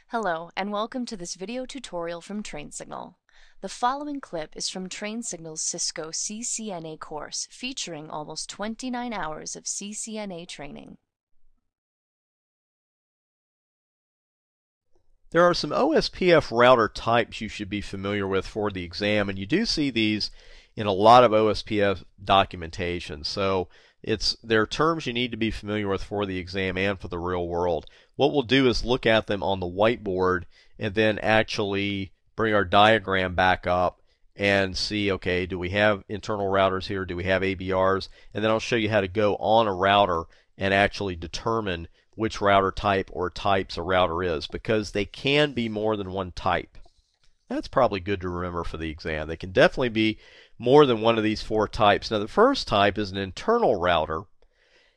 Hello, and welcome to this video tutorial from TrainSignal. The following clip is from TrainSignal's Cisco CCNA course, featuring almost 29 hours of CCNA training. There are some OSPF router types you should be familiar with for the exam, and you do see these in a lot of OSPF documentation. So there are terms you need to be familiar with for the exam and for the real world. What we'll do is look at them on the whiteboard and then actually bring our diagram back up and see, okay, do we have internal routers here? Do we have ABRs? And then I'll show you how to go on a router and actually determine which router type or types a router is, because they can be more than one type. That's probably good to remember for the exam. They can definitely be more than one of these four types. Now, the first type is an internal router,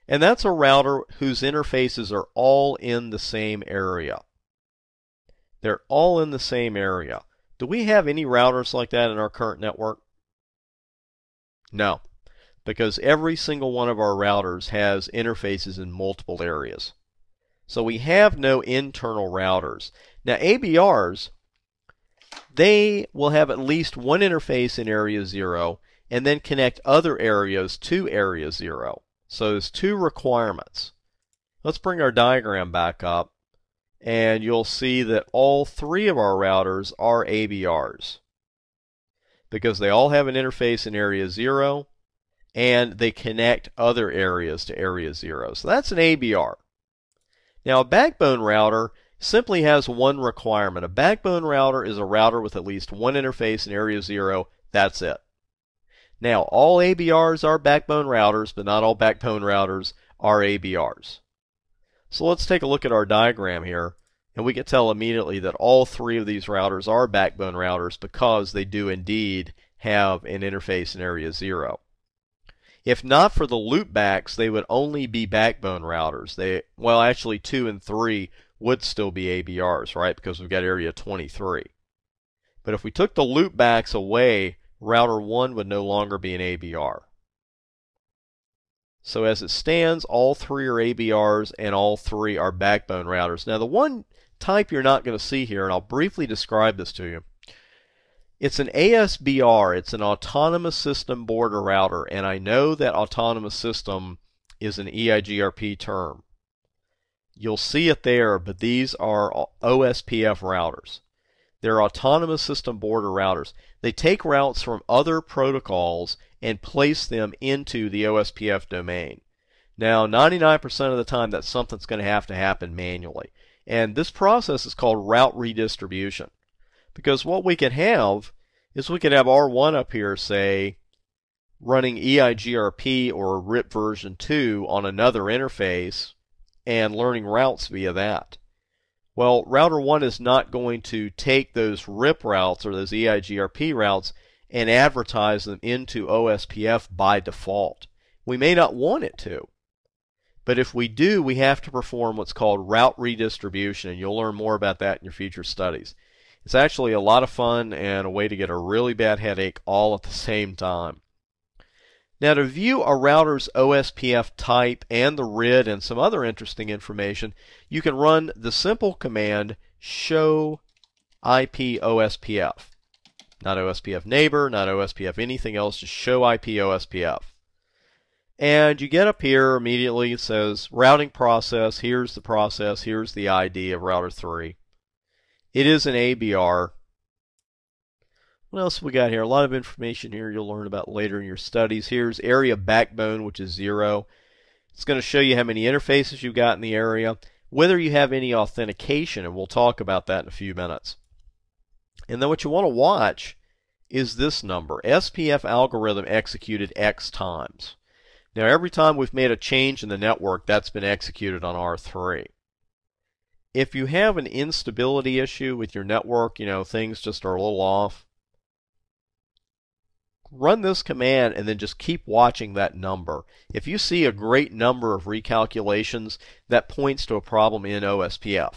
and that's a router whose interfaces are all in the same area. They're all in the same area. Do we have any routers like that in our current network? No, because every single one of our routers has interfaces in multiple areas. So we have no internal routers. Now, ABRs, they will have at least one interface in area 0 and then connect other areas to area 0. So there's two requirements. Let's bring our diagram back up, and you'll see that all three of our routers are ABRs because they all have an interface in area 0 and they connect other areas to area 0. So that's an ABR. Now, a backbone router simply has one requirement. A backbone router is a router with at least one interface in area 0. That's it. Now, all ABRs are backbone routers, but not all backbone routers are ABRs. So let's take a look at our diagram here, and we can tell immediately that all three of these routers are backbone routers because they do indeed have an interface in area 0. If not for the loopbacks, they would only be backbone routers. Well, actually 2 and 3 would still be ABRs, right? Because we've got area 23. But if we took the loopbacks away, router 1 would no longer be an ABR. So as it stands, all three are ABRs and all three are backbone routers. Now, the one type you're not going to see here, and I'll briefly describe this to you, it's an ASBR. It's an Autonomous System Border Router, and I know that Autonomous System is an EIGRP term. You'll see it there, but these are OSPF routers. They're Autonomous System Border Routers. They take routes from other protocols and place them into the OSPF domain. Now, 99% of the time, that's something that's going to happen manually. And this process is called route redistribution. Because what we could have is we could have R1 up here, say, running EIGRP or RIP version 2 on another interface and learning routes via that. Well, router 1 is not going to take those RIP routes or those EIGRP routes and advertise them into OSPF by default. We may not want it to. But if we do, we have to perform what's called route redistribution, and you'll learn more about that in your future studies. It's actually a lot of fun and a way to get a really bad headache all at the same time. Now, to view a router's OSPF type and the RID and some other interesting information, you can run the simple command show IP OSPF. Not OSPF neighbor, not OSPF anything else, just show IP OSPF. And you get up here immediately, it says routing process, here's the process, here's the ID of router 3. It is an ABR. What else we got here? A lot of information here you'll learn about later in your studies. Here's area backbone, which is 0. It's going to show you how many interfaces you've got in the area, whether you have any authentication, and we'll talk about that in a few minutes. And then what you want to watch is this number, SPF algorithm executed X times. Now, every time we've made a change in the network, that's been executed on R3. If you have an instability issue with your network, things just are a little off, run this command and then just keep watching that number. If you see a great number of recalculations, that points to a problem in OSPF,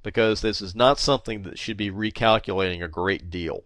because this is not something that should be recalculating a great deal.